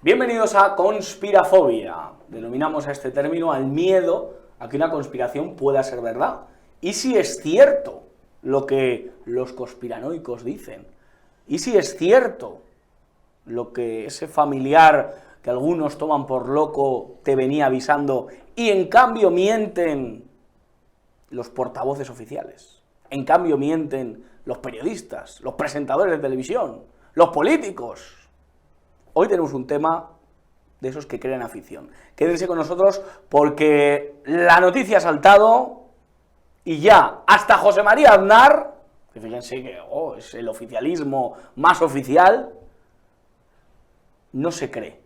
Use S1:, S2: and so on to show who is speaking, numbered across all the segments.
S1: Bienvenidos a Conspirafobia. Denominamos a este término al miedo a que una conspiración pueda ser verdad. ¿Y si es cierto lo que los conspiranoicos dicen? ¿Y si es cierto lo que ese familiar que algunos toman por loco te venía avisando y en cambio mienten los portavoces oficiales? En cambio mienten los periodistas, los presentadores de televisión, los políticos. Hoy tenemos un tema de esos que crean afición. Quédense con nosotros porque la noticia ha saltado y ya hasta José María Aznar, que fíjense que es el oficialismo más oficial, no se cree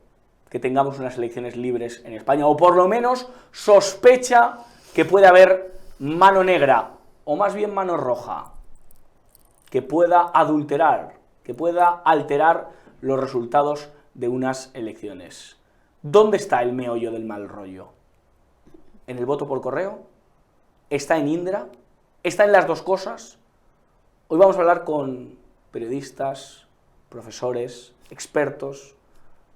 S1: que tengamos unas elecciones libres en España, o por lo menos sospecha que puede haber mano negra, o más bien mano roja, que pueda adulterar, que pueda alterar los resultados de unas elecciones. ¿Dónde está el meollo del mal rollo? ¿En el voto por correo? ¿Está en Indra? ¿Está en las dos cosas? Hoy vamos a hablar con periodistas, profesores, expertos,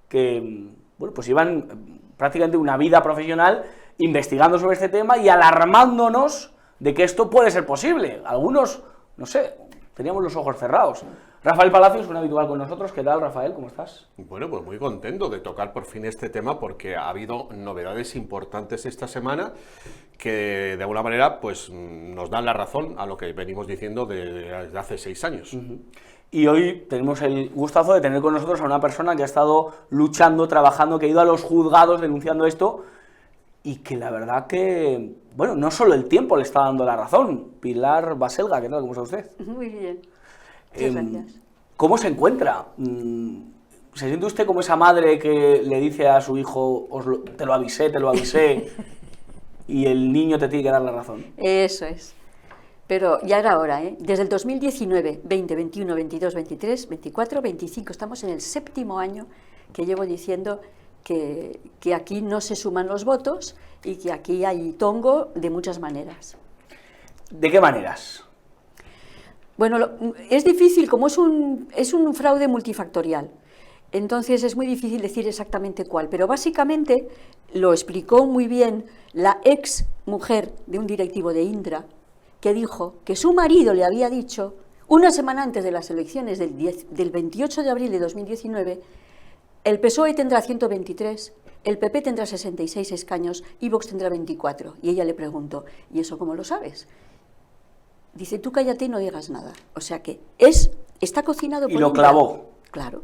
S1: que pues llevan prácticamente una vida profesional investigando sobre este tema y alarmándonos de que esto puede ser posible. Algunos, no sé, teníamos los ojos cerrados. Rafael Palacios, un habitual con nosotros. ¿Qué tal, Rafael? ¿Cómo estás?
S2: Bueno, pues muy contento de tocar por fin este tema porque ha habido novedades importantes esta semana que de alguna manera pues nos dan la razón a lo que venimos diciendo desde hace 6 años.
S1: Y hoy tenemos el gustazo de tener con nosotros a una persona que ha estado luchando, trabajando, que ha ido a los juzgados denunciando esto y que la verdad que, bueno, no solo el tiempo le está dando la razón. Pilar Baselga, ¿qué tal? ¿Cómo está usted?
S3: Muy bien. Muchas gracias.
S1: ¿Cómo se encuentra? ¿Se siente usted como esa madre que le dice a su hijo, te lo avisé, y el niño te tiene que dar la razón?
S3: Eso es. Pero ya era hora, ¿eh? Desde el 2019, 20, 21, 22, 23, 24, 25, estamos en el 7º año que llevo diciendo que aquí no se suman los votos y que aquí hay tongo de muchas maneras.
S1: ¿De qué maneras?
S3: Bueno, es difícil, como es un fraude multifactorial, entonces es muy difícil decir exactamente cuál, pero básicamente lo explicó muy bien la ex mujer de un directivo de Indra, que dijo que su marido le había dicho, una semana antes de las elecciones del 28 de abril de 2019, el PSOE tendrá 123, el PP tendrá 66 escaños y Vox tendrá 24. Y ella le preguntó, ¿y eso cómo lo sabes? Dice, tú cállate y no digas nada. O sea que está cocinado por
S1: y lo clavó.
S3: Claro.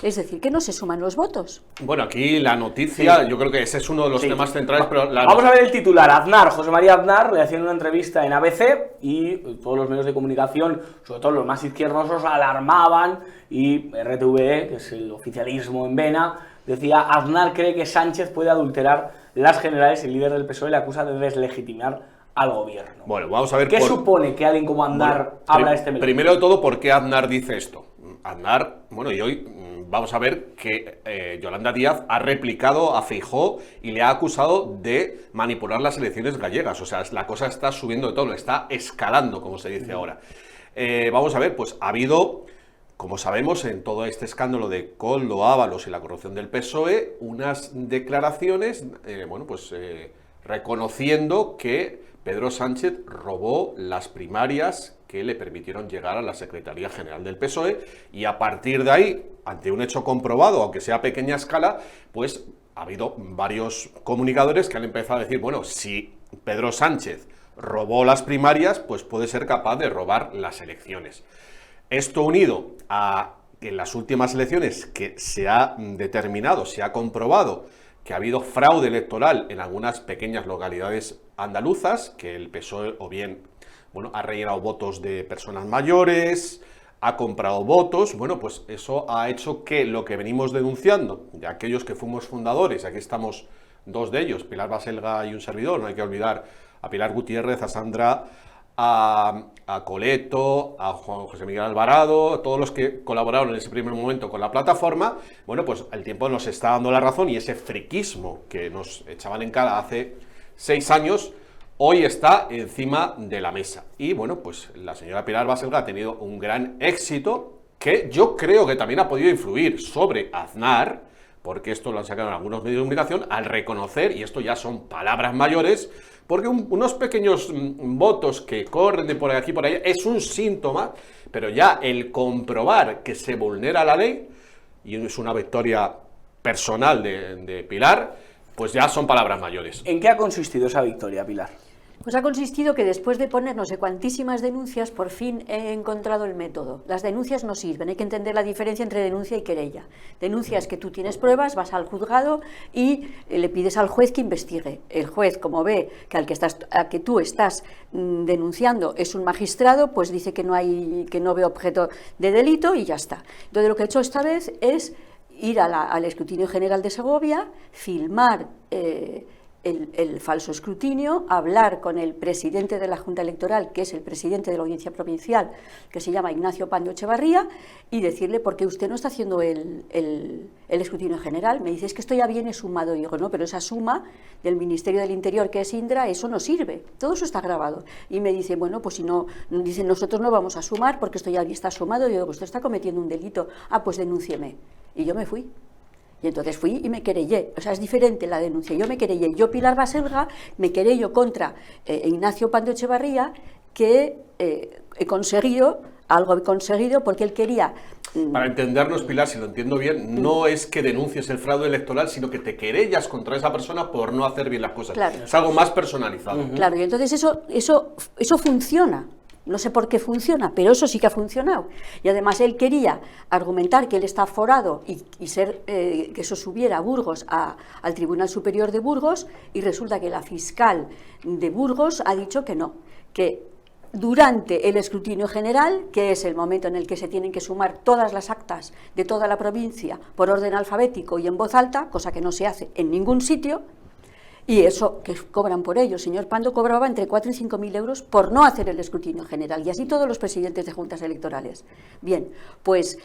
S3: Es decir, que no se suman los votos.
S2: Bueno, aquí la noticia,
S1: sí.
S2: Yo creo que ese es uno de los temas centrales, pero
S1: vamos a ver el titular. Aznar, José María Aznar, le hacían una entrevista en ABC y todos los medios de comunicación, sobre todo los más izquierdosos, alarmaban y RTVE, que es el oficialismo en vena, decía, Aznar cree que Sánchez puede adulterar las generales y el líder del PSOE le acusa de deslegitimar al gobierno.
S2: Bueno, vamos a ver.
S1: ¿Qué supone que alguien como Aznar habla este melón?
S2: Primero de todo, ¿por qué Aznar dice esto? Aznar, bueno, y hoy vamos a ver que Yolanda Díaz ha replicado a Feijóo y le ha acusado de manipular las elecciones gallegas. O sea, la cosa está subiendo de tono, está escalando, como se dice ahora. Vamos a ver, pues ha habido, como sabemos, en todo este escándalo de Koldo, Ábalos y la corrupción del PSOE, unas declaraciones, reconociendo que Pedro Sánchez robó las primarias que le permitieron llegar a la Secretaría General del PSOE y a partir de ahí, ante un hecho comprobado, aunque sea a pequeña escala, pues ha habido varios comunicadores que han empezado a decir, bueno, si Pedro Sánchez robó las primarias, pues puede ser capaz de robar las elecciones. Esto unido a que en las últimas elecciones que se ha determinado, se ha comprobado que ha habido fraude electoral en algunas pequeñas localidades andaluzas, que el PSOE o bien ha rellenado votos de personas mayores, ha comprado votos, bueno, pues eso ha hecho que lo que venimos denunciando, de aquellos que fuimos fundadores, aquí estamos 2 de ellos, Pilar Baselga y un servidor, no hay que olvidar a Pilar Gutiérrez, a Sandra, a Coleto, a Juan José Miguel Alvarado, todos los que colaboraron en ese primer momento con la plataforma, bueno, pues el tiempo nos está dando la razón y ese friquismo que nos echaban en cara hace 6 años, hoy está encima de la mesa. Y bueno, pues la señora Pilar Baselga ha tenido un gran éxito que yo creo que también ha podido influir sobre Aznar, porque esto lo han sacado en algunos medios de comunicación, al reconocer, y esto ya son palabras mayores, porque unos pequeños votos que corren de por aquí y por allá es un síntoma, pero ya el comprobar que se vulnera la ley, y es una victoria personal de Pilar, pues ya son palabras mayores.
S1: ¿En qué ha consistido esa victoria, Pilar?
S3: Pues ha consistido que después de poner no sé cuantísimas denuncias, por fin he encontrado el método. Las denuncias no sirven, hay que entender la diferencia entre denuncia y querella. Denuncia es que tú tienes pruebas, vas al juzgado y le pides al juez que investigue. El juez, como ve que a que tú estás denunciando es un magistrado, pues dice que no ve objeto de delito y ya está. Entonces lo que he hecho esta vez es ir al escrutinio general de Segovia, filmar el falso escrutinio, hablar con el presidente de la Junta Electoral, que es el presidente de la Audiencia Provincial, que se llama Ignacio Pando Echevarría, y decirle, ¿por qué usted no está haciendo el escrutinio general? Me dice, es que esto ya viene sumado. Y digo, no, pero esa suma del Ministerio del Interior, que es Indra, eso no sirve, todo eso está grabado. Y me dice, bueno, pues si no, dicen, nosotros no vamos a sumar porque esto ya está sumado. Y yo digo, usted está cometiendo un delito. Ah, pues denúncieme. Y yo me fui. Y entonces fui y me querellé. O sea, es diferente la denuncia. Yo me querellé. Yo, Pilar Baselga, me querello contra Ignacio Pando Echevarría, que he conseguido porque él quería...
S2: Para entendernos, Pilar, si lo entiendo bien, no es que denuncies el fraude electoral, sino que te querellas contra esa persona por no hacer bien las cosas. Claro. Es algo más personalizado.
S3: Claro, y entonces eso funciona. No sé por qué funciona, pero eso sí que ha funcionado. Y además él quería argumentar que él está aforado y que eso subiera a Burgos, al Tribunal Superior de Burgos, y resulta que la fiscal de Burgos ha dicho que no, que durante el escrutinio general, que es el momento en el que se tienen que sumar todas las actas de toda la provincia por orden alfabético y en voz alta, cosa que no se hace en ningún sitio, y eso que cobran por ello. Señor Pando cobraba entre 4 y 5.000 euros por no hacer el escrutinio general, y así todos los presidentes de juntas electorales. Bien, pues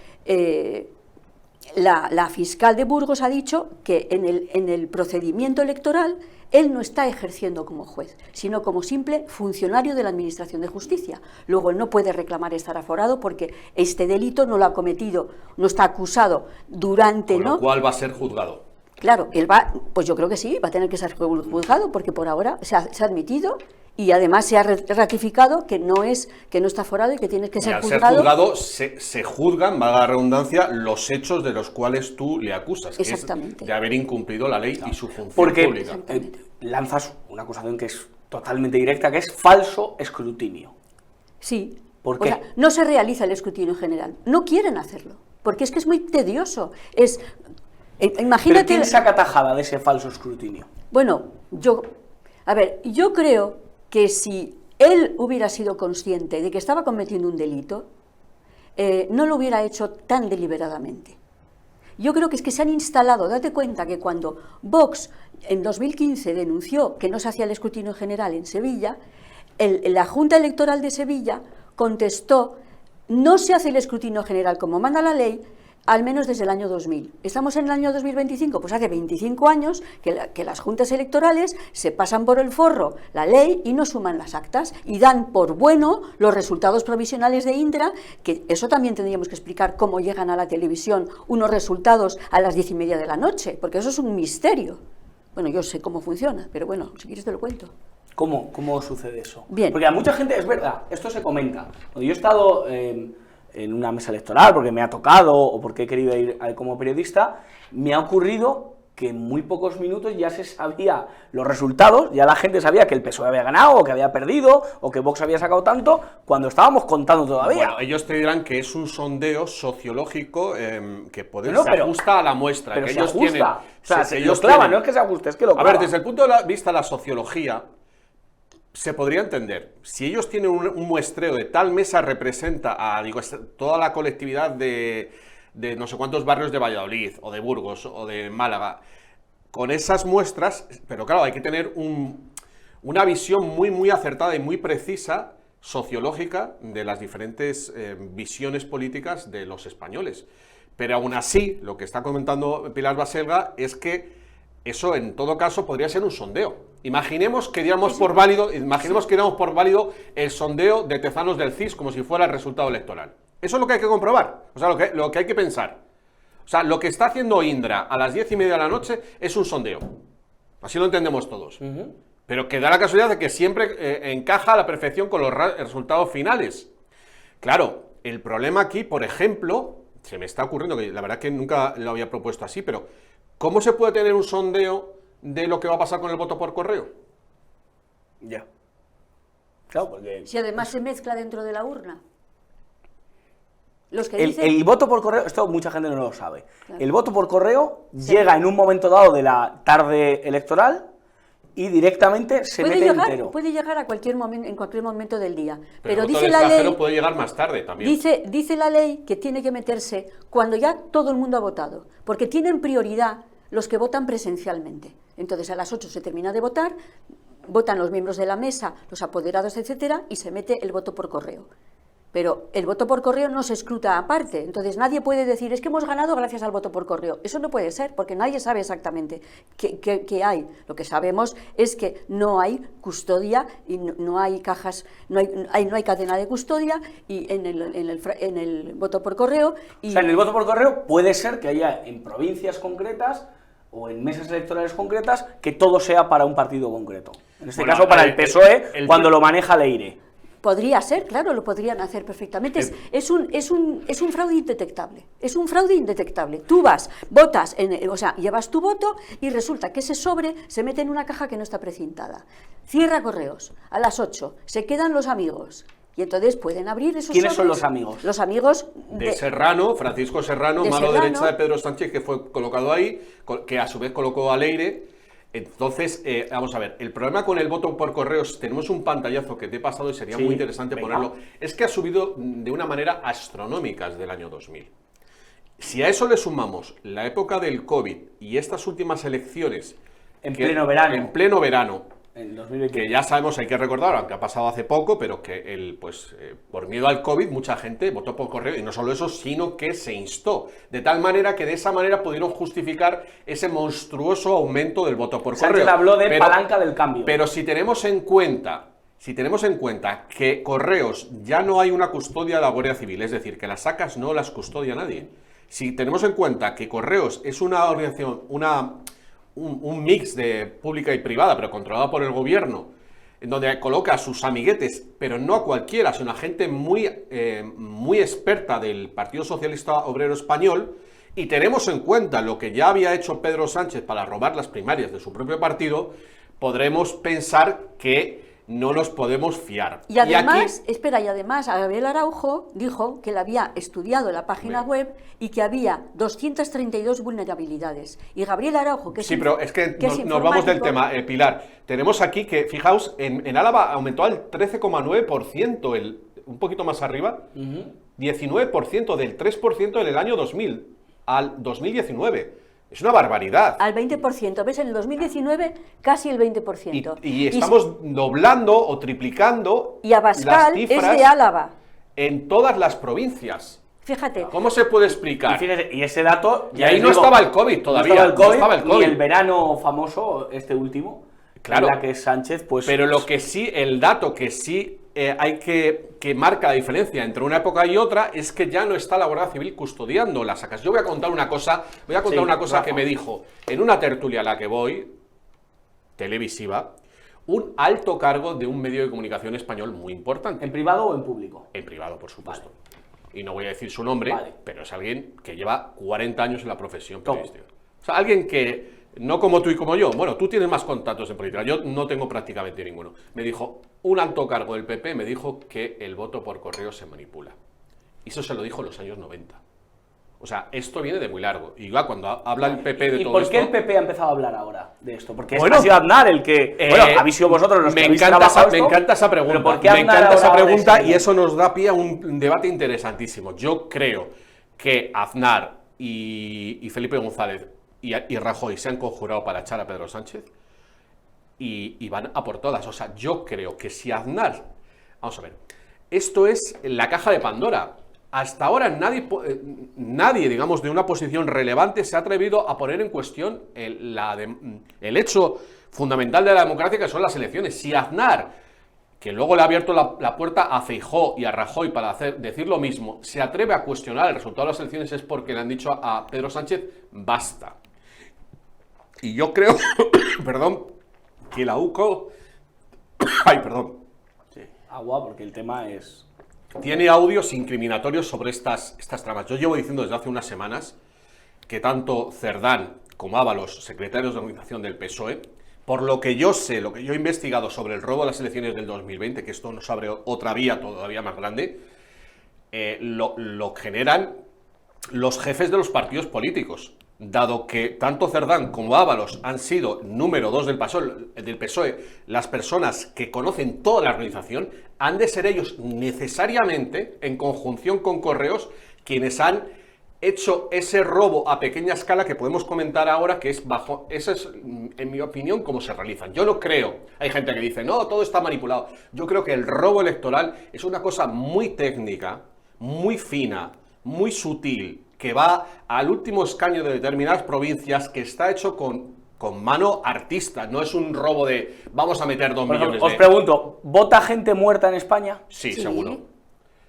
S3: la fiscal de Burgos ha dicho que en el procedimiento electoral él no está ejerciendo como juez, sino como simple funcionario de la Administración de Justicia. Luego él no puede reclamar estar aforado porque este delito no lo ha cometido, no está acusado durante...
S2: Con lo cual va a ser juzgado.
S3: Claro, él va, pues yo creo que sí, va a tener que ser juzgado porque por ahora se ha admitido y además se ha ratificado que no está aforado y que tiene que ser juzgado.
S2: Al ser juzgado se juzgan, valga la redundancia, los hechos de los cuales tú le acusas,
S3: exactamente,
S2: que es de haber incumplido la ley y su función
S1: pública.
S2: Porque
S1: lanzas una acusación que es totalmente directa, que es falso escrutinio.
S3: Sí.
S1: ¿Por qué?
S3: O sea, no se realiza el escrutinio general, no quieren hacerlo, porque es que es muy tedioso. Imagínate.
S1: ¿Pero quién saca tajada de ese falso escrutinio?
S3: Bueno, yo creo que si él hubiera sido consciente de que estaba cometiendo un delito, no lo hubiera hecho tan deliberadamente. Yo creo que es que se han instalado, date cuenta que cuando Vox en 2015 denunció que no se hacía el escrutinio general en Sevilla, la Junta Electoral de Sevilla contestó, no se hace el escrutinio general como manda la ley, al menos desde el año 2000. ¿Estamos en el año 2025? Pues hace 25 años que las juntas electorales se pasan por el forro la ley y no suman las actas y dan por bueno los resultados provisionales de Indra, que eso también tendríamos que explicar cómo llegan a la televisión unos resultados a las 10:30 de la noche, porque eso es un misterio. Bueno, yo sé cómo funciona, pero bueno, si quieres te lo cuento.
S1: ¿Cómo sucede eso?
S3: Bien.
S1: Porque a mucha gente, es verdad, esto se comenta. Cuando yo he estado en una mesa electoral, porque me ha tocado o porque he querido ir como periodista, me ha ocurrido que en muy pocos minutos ya se sabía los resultados, ya la gente sabía que el PSOE había ganado, o que había perdido, o que Vox había sacado tanto, cuando estábamos contando todavía.
S2: Bueno, ellos te dirán que es un sondeo sociológico que se ajusta a la muestra.
S1: Pero
S2: que
S1: se
S2: ellos
S1: ajusta.
S2: Tienen,
S1: o sea, se lo clava, no es que se ajuste, es que lo clava.
S2: A ver, desde el punto de vista de la sociología, se podría entender, si ellos tienen un muestreo de tal mesa representa a toda la colectividad de no sé cuántos barrios de Valladolid, o de Burgos, o de Málaga, con esas muestras, pero claro, hay que tener una visión muy acertada y muy precisa, sociológica, de las diferentes visiones políticas de los españoles. Pero aún así, lo que está comentando Pilar Baselga es que eso en todo caso podría ser un sondeo. Imaginemos que diéramos por válido el sondeo de Tezanos del CIS como si fuera el resultado electoral. Eso es lo que hay que comprobar, o sea, lo que hay que pensar. O sea, lo que está haciendo Indra a las 10:30 de la noche es un sondeo. Así lo entendemos todos. Pero que da la casualidad de que siempre encaja a la perfección con los resultados finales. Claro, el problema aquí, por ejemplo, se me está ocurriendo, que la verdad que nunca lo había propuesto así, pero ¿cómo se puede tener un sondeo de lo que va a pasar con el voto por correo?
S1: Ya. Claro, porque...
S3: Si además se mezcla dentro de la urna. Los que
S1: El,
S3: dicen...
S1: el voto por correo, esto mucha gente no lo sabe.
S3: Claro.
S1: El voto por correo llega en un momento dado de la tarde electoral y directamente se mete entero.
S3: Puede llegar a cualquier momento, en cualquier momento del día.
S2: Pero el voto
S3: dice
S2: del
S3: la
S2: extranjero
S3: ley,
S2: puede llegar más tarde también.
S3: dice la ley que tiene que meterse cuando ya todo el mundo ha votado, porque tienen prioridad los que votan presencialmente. Entonces a las 8 se termina de votar, votan los miembros de la mesa, los apoderados, etcétera, y se mete el voto por correo. Pero el voto por correo no se escruta aparte, entonces nadie puede decir, es que hemos ganado gracias al voto por correo. Eso no puede ser, porque nadie sabe exactamente qué hay. Lo que sabemos es que no hay custodia y no hay cajas, no hay cadena de custodia y en el voto por correo. Y...
S1: O sea, en el voto por correo puede ser que haya en provincias concretas o en mesas electorales concretas que todo sea para un partido concreto. En este caso para el PSOE, cuando lo maneja Leire.
S3: Podría ser, claro, lo podrían hacer perfectamente. Es un fraude indetectable. Es un fraude indetectable. Tú vas, votas, o sea, llevas tu voto y resulta que ese sobre se mete en una caja que no está precintada. Cierra correos a las 8. Se quedan los amigos. Y entonces pueden abrir esos
S1: ¿Quiénes son
S3: sobres.
S1: los amigos?
S3: Los amigos
S2: de Serrano, Francisco Serrano,
S3: de
S2: mano
S3: Serrano.
S2: derecha de Pedro Sánchez, que fue colocado ahí, que a su vez colocó a Leire. Entonces, vamos a ver, el problema con el voto por correos, tenemos un pantallazo que te he pasado y sería muy interesante ponerlo, es que ha subido de una manera astronómica desde el año 2000. Si a eso le sumamos la época del COVID y estas últimas elecciones...
S1: En pleno verano.
S2: En pleno verano.
S1: En 2021.
S2: Que ya sabemos, hay que recordar, aunque ha pasado hace poco, pero que por miedo al COVID mucha gente votó por correo, y no solo eso, sino que se instó, de tal manera que de esa manera pudieron justificar ese monstruoso aumento del voto por correo.
S1: Sánchez habló de palanca del cambio.
S2: Pero si tenemos en cuenta que Correos ya no hay una custodia de la Guardia Civil, es decir, que las sacas no las custodia nadie, si tenemos en cuenta que Correos es una organización, un mix de pública y privada, pero controlada por el gobierno, en donde coloca a sus amiguetes, pero no a cualquiera, sino a gente muy experta del Partido Socialista Obrero Español, y tenemos en cuenta lo que ya había hecho Pedro Sánchez para robar las primarias de su propio partido, podremos pensar que no nos podemos fiar.
S3: Y además, Gabriel Araujo dijo que él había estudiado la página web y que había 232 vulnerabilidades. Y Gabriel Araujo, que es
S2: sí, pero es que nos vamos del tema, Pilar. Tenemos aquí que, fijaos, en Álava aumentó al 13,9%, un poquito más arriba, 19%, del 3% en el año 2000 al 2019. Es una barbaridad.
S3: Al 20%. ¿Ves? En el 2019 casi el 20%.
S2: Y estamos doblando o triplicando
S3: y Abascal
S2: las cifras
S3: es de Álava.
S2: En todas las provincias.
S3: Fíjate.
S2: ¿Cómo se puede explicar?
S1: Y ese dato...
S2: Y ahí no estaba el COVID todavía.
S1: No estaba el COVID. Y el verano famoso, este último,
S2: claro,
S1: en la que Sánchez, pues...
S2: Pero lo que sí, el dato que sí hay que marca la diferencia entre una época y otra es que ya no está la Guardia Civil custodiando las sacas. Yo voy a contar una cosa, que me dijo en una tertulia a la que voy, televisiva, un alto cargo de un medio de comunicación español muy importante.
S1: ¿En privado o en público?
S2: En privado, por supuesto. Vale. Y no voy a decir su nombre, pero es alguien que lleva 40 años en la profesión periodística. O sea, alguien que, no como tú y como yo, bueno, tú tienes más contactos en política, yo no tengo prácticamente ninguno. Me dijo, un alto cargo del PP me dijo que el voto por correo se manipula. Y eso se lo dijo en los años 90. O sea, esto viene de muy largo. Y ya cuando habla el PP de todo esto...
S1: ¿Y por qué el PP ha empezado a hablar ahora de esto? Porque ha sido Aznar el que... habéis sido vosotros los que habéis trabajado esto.
S2: Me encanta esa pregunta.
S1: ¿Por qué Aznar me encanta esa
S2: pregunta y eso nos da pie a un debate interesantísimo. Yo creo que Aznar y Felipe González y Rajoy se han conjurado para echar a Pedro Sánchez y van a por todas. O sea, yo creo que si Aznar... Vamos a ver. Esto es la caja de Pandora. Hasta ahora nadie, digamos, de una posición relevante se ha atrevido a poner en cuestión el hecho fundamental de la democracia, que son las elecciones. Si Aznar, que luego le ha abierto la puerta a Feijóo y a Rajoy para decir lo mismo, se atreve a cuestionar el resultado de las elecciones es porque le han dicho a Pedro Sánchez, basta. Y yo creo, perdón, que la UCO... Ay, perdón.
S1: Sí, agua, porque el tema es...
S2: Tiene audios incriminatorios sobre estas tramas. Yo llevo diciendo desde hace unas semanas que tanto Cerdán como Ábalos, secretarios de organización del PSOE, por lo que yo sé, lo que yo he investigado sobre el robo de las elecciones del 2020, que esto nos abre otra vía todavía más grande, lo generan los jefes de los partidos políticos. Dado que tanto Cerdán como Ábalos han sido número 2 del PSOE, las personas que conocen toda la organización, han de ser ellos necesariamente, en conjunción con Correos, quienes han hecho ese robo a pequeña escala que podemos comentar ahora, que es esa es, en mi opinión, cómo se realizan. Yo no creo, hay gente que dice, no, todo está manipulado. Yo creo que el robo electoral es una cosa muy técnica, muy fina, muy sutil, que va al último escaño de determinadas provincias, que está hecho con mano artista, no es un robo de vamos a meter 2 millones
S1: Os pregunto, ¿vota gente muerta en España?
S2: Sí,
S3: Sí.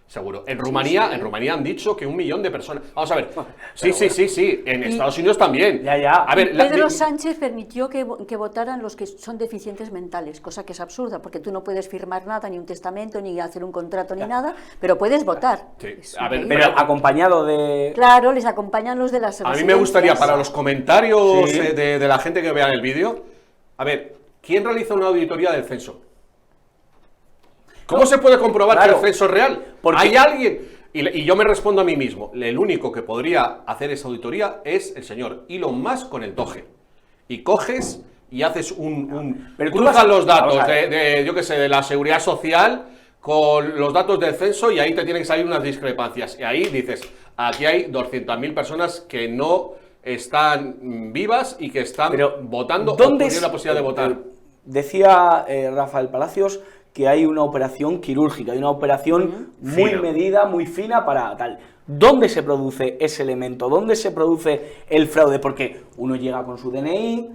S2: Seguro. En Rumanía han dicho que 1 millón de personas. Vamos a ver. Sí. En
S3: Y-
S2: Estados Unidos también.
S1: Ya.
S2: A ver,
S3: Pedro Sánchez permitió que votaran los que son deficientes mentales, cosa que es absurda, porque tú no puedes firmar nada, ni un testamento, ni hacer un contrato, ni nada, pero puedes votar.
S2: Sí.
S3: Es
S2: A ver,
S3: increíble.
S1: Pero acompañado de...
S3: Claro, les acompañan los de las
S2: a mí me gustaría,
S3: residencias.
S2: para los comentarios
S1: Sí.
S2: de la gente que vea el vídeo, a ver, ¿quién realiza una auditoría del censo? ¿Cómo se puede comprobar
S1: Claro.
S2: que el censo es real?
S1: Porque-
S2: ¿Hay alguien? Y yo me respondo a mí mismo. El único que podría hacer esa auditoría es el señor Elon Musk con el Doge. Y coges y haces
S1: Pero tú
S2: cruzas
S1: vas-
S2: los datos
S1: vamos a ver.
S2: yo qué sé, de la seguridad social con los datos del censo y ahí te tienen que salir unas discrepancias. Y ahí dices, aquí hay 200.000 personas que no están vivas y que están votando o tienen la posibilidad de votar.
S1: Decía Rafael Palacios que hay una operación quirúrgica, hay una operación muy
S2: Fina.
S1: medida, muy fina para tal. ¿Dónde se produce ese elemento? ¿Dónde se produce el fraude? Porque uno llega con su DNI,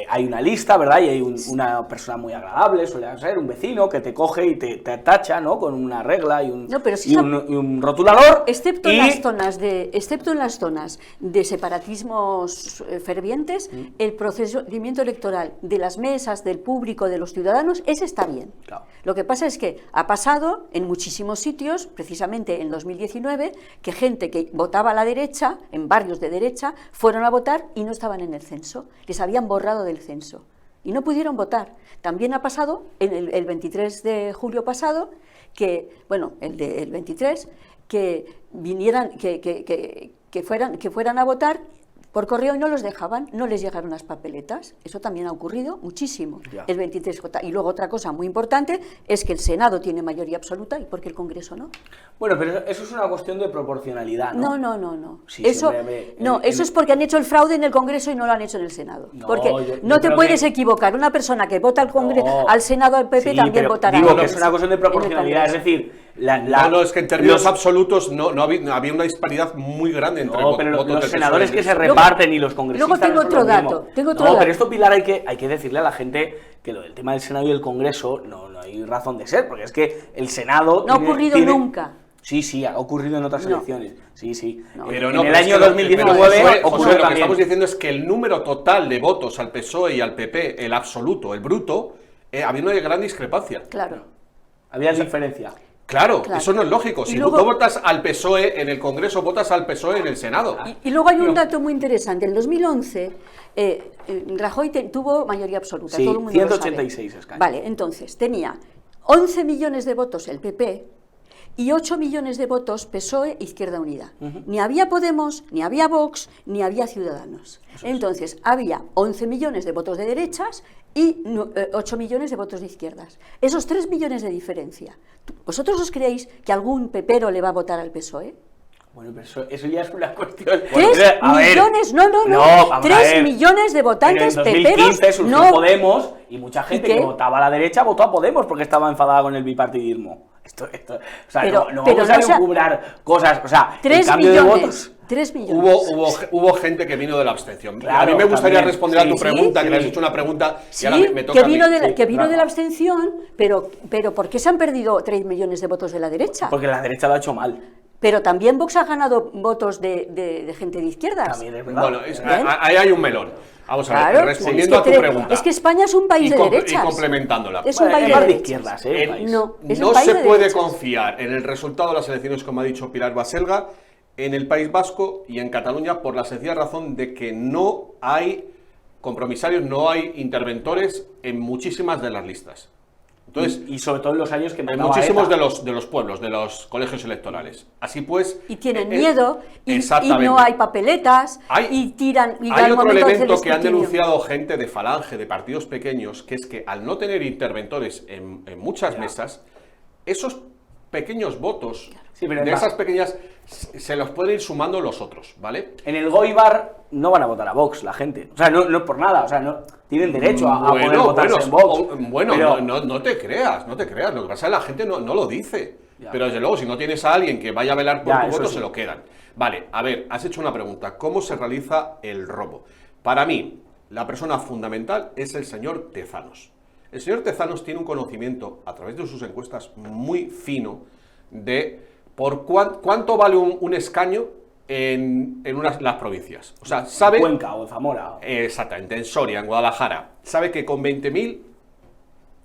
S1: hay una lista, ¿verdad? Y hay una persona muy agradable, suele ser un vecino que te coge y te tacha, ¿no? Con una regla y un,
S3: No, pero sí
S1: y
S3: se-
S1: un rotulador.
S3: Excepto
S1: y-
S3: en las zonas de separatismos fervientes, el procedimiento electoral de las mesas, del público, de los ciudadanos, ese está bien.
S1: Claro.
S3: Lo que pasa es que ha pasado en muchísimos sitios, precisamente en 2019, que gente que votaba a la derecha, en barrios de derecha, fueron a votar y no estaban en el censo. Les habían borrado del censo y no pudieron votar. También ha pasado en el 23 de julio pasado, que, bueno, el 23, que vinieran, que fueran a votar por correo y no los dejaban, no les llegaron las papeletas. Eso también ha ocurrido muchísimo.
S1: Ya.
S3: El 23. Y luego otra cosa muy importante es que el Senado tiene mayoría absoluta y porque el Congreso no.
S1: Bueno, pero eso es una cuestión de proporcionalidad, ¿no?
S3: No.
S1: Sí,
S3: Eso,
S1: siempre,
S3: eso es porque han hecho el fraude en el Congreso y no lo han hecho en el Senado.
S1: No,
S3: Porque
S1: yo
S3: no te
S1: creo
S3: puedes
S1: que-
S3: equivocar. Una persona que vota al Congreso,
S1: No.
S3: al Senado, al PP,
S1: Sí,
S3: también
S1: pero
S3: votará.
S1: digo
S3: en
S1: que
S3: el-
S1: es una cuestión de
S3: en el
S1: proporcionalidad, es
S3: Congreso.
S1: decir,
S2: No, es que en términos
S1: los-
S2: absolutos no había una disparidad muy grande entre
S1: No, pero
S2: votos
S1: los
S2: del
S1: senadores
S2: PSOE.
S1: que se reparten y los congresistas...
S3: luego tengo
S1: no son
S3: otro
S1: lo mismo.
S3: dato, tengo otro
S1: No,
S3: dato.
S1: pero esto, Pilar, hay que decirle a la gente que lo del tema del Senado y el Congreso no hay razón de ser, porque es que el Senado...
S3: No ha ocurrido nunca.
S1: Sí, ha ocurrido en otras
S3: No.
S1: elecciones. Sí.
S3: No.
S2: Pero
S1: En
S2: no,
S1: el
S2: pero es
S1: año
S2: que
S1: 2019
S2: José,
S1: ocurrió
S2: lo que
S1: también.
S2: estamos diciendo es que el número total de votos al PSOE y al PP, el absoluto, el bruto, había una gran discrepancia.
S3: Claro.
S1: Había diferencia.
S2: Claro,
S3: Claro.
S2: eso no es lógico.
S3: Y
S2: Si
S3: luego-
S2: tú votas al PSOE en el Congreso, votas al PSOE en el Senado.
S3: Y luego hay un dato muy interesante. En 2011, Rajoy tuvo mayoría absoluta.
S1: Sí,
S3: todo el mundo
S1: 186
S3: lo sabe.
S1: escaños.
S3: Vale, entonces tenía 11 millones de votos el PP y 8 millones de votos PSOE e Izquierda Unida. Ni había Podemos, ni había Vox, ni había Ciudadanos. Entonces, había 11 millones de votos de derechas y 8 millones de votos de izquierdas. Esos 3 millones de diferencia. ¿Vosotros os creéis que algún pepero le va a votar al PSOE?
S1: Bueno, pero eso ya es una cuestión...
S3: 3
S1: A ver,
S3: millones, no,
S1: vamos a
S3: 3
S1: ver.
S3: millones de votantes
S1: Pero en 2015
S3: peperos,
S1: surgió
S3: no.
S1: Podemos y mucha gente
S3: ¿Y qué?
S1: que votaba a la derecha votó a Podemos porque estaba enfadada con el bipartidismo. O sea,
S3: Pero-
S1: no
S3: pero
S1: vamos a
S3: no se-
S1: elucubrar cosas, o sea, el
S3: 3
S1: cambio
S3: millones.
S1: de votos...
S3: 3 millones.
S2: Hubo gente que vino de la abstención.
S1: Claro,
S2: a mí me gustaría
S1: también.
S2: responder a tu
S1: Sí,
S2: pregunta,
S1: sí,
S2: que le has
S1: sí.
S2: hecho una pregunta y
S3: Sí,
S2: ahora me toca
S3: que
S2: a mí.
S3: vino, de la,
S1: Sí,
S3: que vino de la
S1: Rafa.
S3: abstención, pero ¿por qué se han perdido 3 millones de votos de la derecha?
S1: Porque la derecha lo ha hecho mal.
S3: Pero también Vox ha ganado votos de gente de izquierdas.
S1: También es verdad.
S2: Bueno,
S3: ¿Ven?
S2: ahí hay un melón. Vamos a ver,
S3: Claro,
S2: respondiendo
S3: es que
S2: a tu pregunta.
S3: Es que España es un país
S2: y
S3: de
S2: com-
S3: derechas.
S2: Y complementándola.
S3: Es un
S1: Bueno,
S3: país
S1: es
S3: de
S1: más de
S3: derechas.
S1: izquierdas, ¿eh? el país.
S3: No, es
S2: No
S3: un país
S2: se
S3: de
S2: puede
S3: derechas.
S2: confiar en el resultado de las elecciones, como ha dicho Pilar Baselga, en el País Vasco y en Cataluña por la sencilla razón de que no hay compromisarios, no hay interventores en muchísimas de las listas. Entonces,
S1: y sobre todo en los años que
S2: en
S1: mandaba
S2: muchísimos
S1: ETA.
S2: de los pueblos, de los colegios electorales. Así pues...
S3: Y tienen miedo, y
S2: exactamente.
S3: no hay papeletas, y tiran... Y
S2: Hay
S3: al
S2: otro
S3: momento de hacer
S2: elemento
S3: el
S2: que han
S3: escrutinio.
S2: denunciado gente de Falange, de partidos pequeños, que es que al no tener interventores en muchas mesas, esos pequeños votos
S1: Sí, pero
S2: de
S1: en
S2: esas pequeñas se los pueden ir sumando los otros, ¿vale?
S1: En el Goibar no van a votar a Vox la gente. O sea, no por nada. O sea, no tienen derecho a poder votarse en Vox.
S2: Bueno,
S1: pero-
S2: no te creas, no te creas. Lo que pasa es que la gente no lo dice.
S1: Ya.
S2: Pero desde luego, si no tienes a alguien que vaya a velar por
S1: Ya,
S2: tu
S1: eso
S2: voto,
S1: sí.
S2: se lo quedan. Vale, a ver, has hecho una pregunta. ¿Cómo se realiza el robo? Para mí, la persona fundamental es el señor Tezanos. El señor Tezanos tiene un conocimiento, a través de sus encuestas, muy fino de por cuánto vale un escaño en las provincias. O sea, sabe...
S1: Cuenca o Zamora.
S2: Exactamente, en Soria, en Guadalajara. Sabe que con 20.000,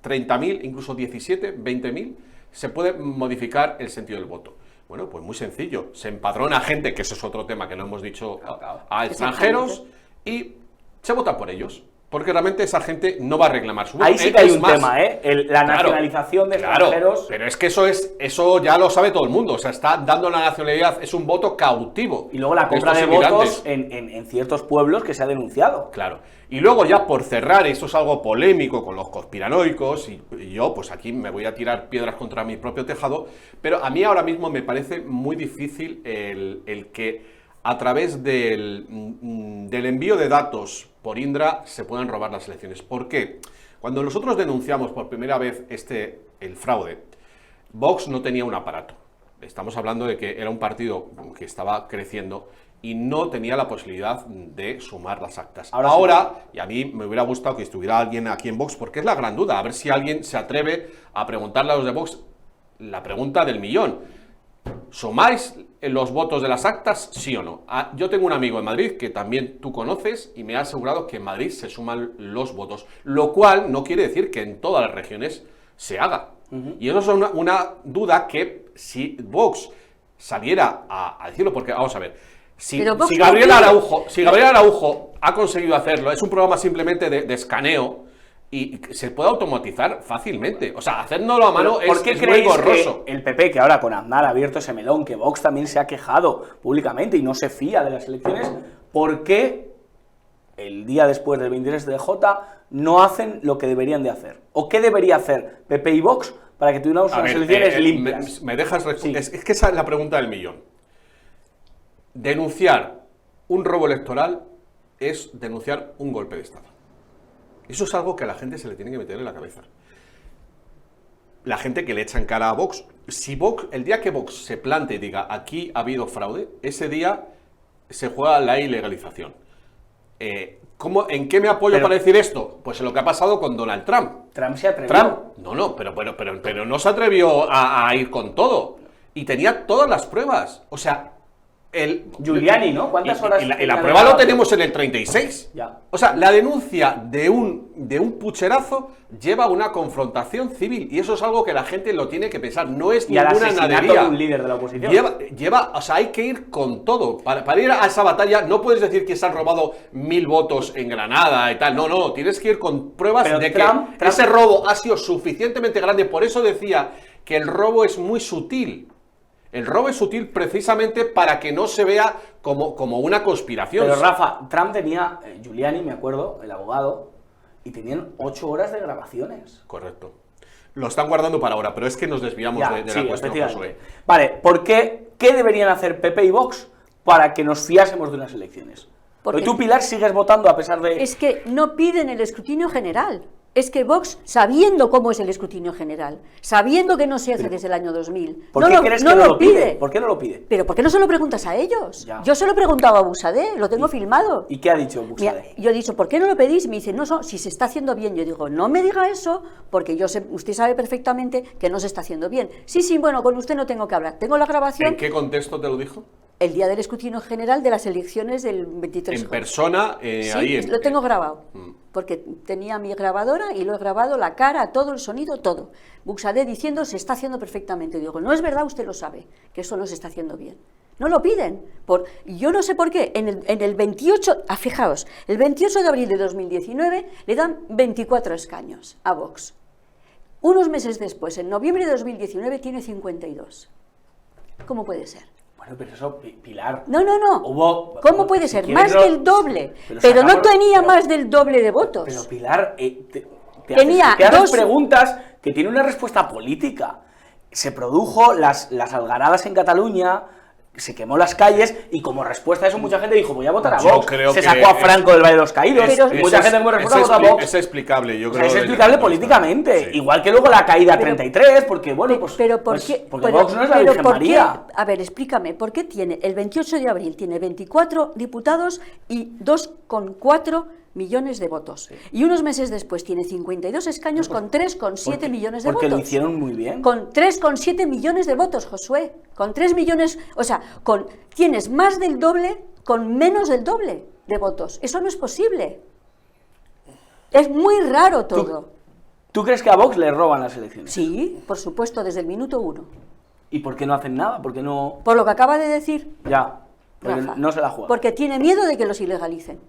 S2: 30.000, incluso 17, 20.000, se puede modificar el sentido del voto. Bueno, pues muy sencillo. Se empadrona gente, que ese es otro tema que no hemos dicho, a extranjeros, y se vota por ellos. Porque realmente esa gente no va a reclamar su voto.
S1: Ahí sí que hay
S2: Es
S1: un
S2: más,
S1: tema, ¿eh? La
S2: claro,
S1: nacionalización de
S2: claro,
S1: extranjeros.
S2: pero es que eso ya lo sabe todo el mundo. O sea, está dando la nacionalidad, es un voto cautivo.
S1: Y luego la compra
S2: estos
S1: de
S2: inmigrantes.
S1: votos en ciertos pueblos que se ha denunciado.
S2: Claro. Y luego ya por cerrar, esto es algo polémico con los conspiranoicos, y yo pues aquí me voy a tirar piedras contra mi propio tejado, pero a mí ahora mismo me parece muy difícil el que a través del envío de datos por Indra se puedan robar las elecciones. ¿Por qué? Cuando nosotros denunciamos por primera vez el fraude, Vox no tenía un aparato. Estamos hablando de que era un partido que estaba creciendo y no tenía la posibilidad de sumar las actas. Ahora, y a mí me hubiera gustado que estuviera alguien aquí en Vox, porque es la gran duda, a ver si alguien se atreve a preguntarle a los de Vox la pregunta del millón. ¿Sumáis los votos de las actas, sí o no? Yo tengo un amigo en Madrid que también tú conoces y me ha asegurado que en Madrid se suman los votos, lo cual no quiere decir que en todas las regiones se haga. Y eso es una duda que si Vox saliera a decirlo, porque vamos a ver, si Gabriel Araujo ha conseguido hacerlo, es un programa simplemente de escaneo y se puede automatizar fácilmente. O sea, haciéndolo a mano es
S1: ¿Por qué
S2: muy
S1: creéis
S2: engorroso.
S1: que el PP, que ahora con Aznar ha abierto ese melón, que Vox también se ha quejado públicamente y no se fía de las elecciones, por qué el día después del 23 de J no hacen lo que deberían de hacer? ¿O qué debería hacer PP y Vox para que tuviéramos
S2: A
S1: unas
S2: ver,
S1: elecciones limpias?
S2: ¿Me dejas responder?
S1: Sí.
S2: Es que esa es la pregunta del millón. Denunciar un robo electoral es denunciar un golpe de Estado. Eso es algo que a la gente se le tiene que meter en la cabeza. La gente que le echa en cara a Vox, si Vox, el día que Vox se plante y diga aquí ha habido fraude, ese día se juega la ilegalización. ¿En qué me apoyo para decir esto? Pues en lo que ha pasado con Donald Trump.
S1: Trump se atrevió.
S2: Trump, no, pero no se atrevió a ir con todo. Y tenía todas las pruebas. O sea,
S1: Giuliani, ¿no? ¿Cuántas horas
S2: Y la
S1: tenía
S2: prueba
S1: de
S2: lo
S1: grabación?
S2: tenemos en el 36.
S1: Ya.
S2: O sea, la denuncia de un pucherazo lleva a una confrontación civil. Y eso es algo que la gente lo tiene que pensar. No es
S1: Y al
S2: ninguna
S1: asesinato
S2: nadería.
S1: de un líder de la oposición.
S2: O sea, hay que ir con todo. Para ir a esa batalla no puedes decir que se han robado 1000 votos en Granada y tal. No, tienes que ir con pruebas
S1: Pero
S2: de
S1: Trump-
S2: que ese robo ha sido suficientemente grande. Por eso decía que el robo es muy sutil. El robo es sutil precisamente para que no se vea como una conspiración.
S1: Pero Rafa, Trump tenía, Giuliani, me acuerdo, el abogado, y tenían 8 horas de grabaciones.
S2: Correcto. Lo están guardando para ahora, pero es que nos desviamos
S1: Ya,
S2: de la
S1: sí,
S2: cuestión,
S1: efectivamente.
S2: Josué.
S1: Vale, ¿por qué? ¿Qué deberían hacer PP y Vox para que nos fiásemos de unas elecciones?
S3: Porque
S1: Porque tú, Pilar, sigues votando a pesar de...
S3: Es que no piden el escrutinio general. es que Vox, sabiendo cómo es el escrutinio general, sabiendo que no se hace desde el año 2000,
S1: ¿Por qué crees que no lo pide? ¿Por qué no lo pide?
S3: Pero ¿por qué no se lo preguntas a ellos?
S1: Ya.
S3: Yo se lo he preguntado a Buxadé, lo tengo filmado.
S1: ¿Y qué ha dicho Buxadé?
S3: Mira, yo he dicho, ¿por qué no lo pedís? Me dice, no, si se está haciendo bien. Yo digo, no me diga eso, porque yo sé, usted sabe perfectamente que no se está haciendo bien. Sí, bueno, con usted no tengo que hablar. Tengo la grabación.
S2: ¿En qué contexto te lo dijo?
S3: El día del escrutinio general de las elecciones del 23 de
S2: En
S3: junio.
S2: persona,
S3: Sí,
S2: ahí en...
S3: lo tengo grabado, porque tenía mi grabadora y lo he grabado, la cara, todo, el sonido, todo. Buxadé diciendo, se está haciendo perfectamente. Digo, no es verdad, usted lo sabe, que eso no se está haciendo bien. No lo piden. Yo no sé por qué. En el 28, fijaos, el 28 de abril de 2019 le dan 24 escaños a Vox. Unos meses después, en noviembre de 2019, tiene 52. ¿Cómo puede ser?
S1: Bueno, pero eso, Pilar...
S3: No.
S1: Hubo,
S3: ¿Cómo puede
S1: si
S3: ser?
S1: quieres,
S3: Más del doble.
S1: pero
S3: Pero no
S1: sacamos-
S3: tenía
S1: pero-
S3: más del doble de votos.
S1: Pero Pilar, te
S3: Tenía
S1: haces
S3: dos-
S1: preguntas que tienen una respuesta política. Se produjo las algaradas en Cataluña, se quemó las calles y como respuesta a eso mucha gente dijo voy a votar a
S2: Yo
S1: Vox.
S2: creo
S1: Se
S2: que
S1: sacó a Franco del Valle de los Caídos
S3: Pero-
S1: y mucha gente como respuesta votó a Vox.
S2: Es explicable, yo
S1: O sea,
S2: creo.
S1: es
S2: desde
S1: explicable
S2: el punto de vista.
S1: políticamente,
S2: Sí.
S1: igual que luego la caída
S3: Pero-
S1: 33, porque bueno, pues,
S3: pero ¿por
S1: pues,
S3: qué?
S1: porque Vox no es la Virgen
S3: ¿por qué?
S1: María.
S3: A ver, explícame, ¿por qué tiene el 28 de abril tiene 24 diputados y 2,4 millones de votos? Y unos meses después tiene 52 escaños con 3,7 millones de
S1: Porque
S3: votos.
S1: lo hicieron muy bien.
S3: Con 3,7 millones de votos, Josué. Con 3 millones, o sea, tienes más del doble con menos del doble de votos. Eso no es posible. Es muy raro todo.
S1: ¿Tú crees que a Vox le roban las elecciones?
S3: Sí, por supuesto, desde el minuto 1.
S1: ¿Y por qué no hacen nada? ¿Por qué no...?
S3: Por lo que acaba de decir,
S1: Ya, porque
S3: Rafa.
S1: no se la juegan.
S3: Porque tiene miedo de que los ilegalicen.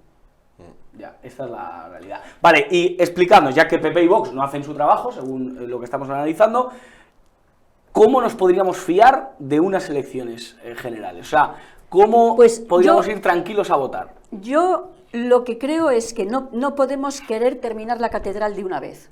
S1: Ya, esta es la realidad. Vale, y explicadnos, ya que PP y Vox no hacen su trabajo, según lo que estamos analizando, ¿cómo nos podríamos fiar de unas elecciones generales? O sea, ¿cómo
S3: Pues
S1: podríamos
S3: yo-
S1: ir tranquilos a votar?
S3: Yo lo que creo es que no podemos querer terminar la catedral de una vez.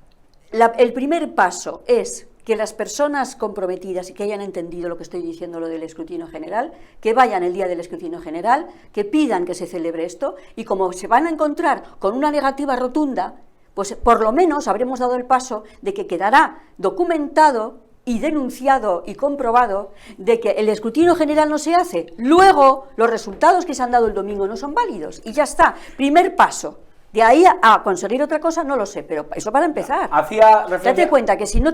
S3: El primer paso es que las personas comprometidas y que hayan entendido lo que estoy diciendo, lo del escrutinio general, que vayan el día del escrutinio general, que pidan que se celebre esto, y como se van a encontrar con una negativa rotunda, pues por lo menos habremos dado el paso de que quedará documentado y denunciado y comprobado de que el escrutinio general no se hace. Luego, los resultados que se han dado el domingo no son válidos. Y ya está. Primer paso. De ahí a conseguir otra cosa, no lo sé, pero eso para empezar.
S1: Hacía referencia...
S3: Date cuenta que si no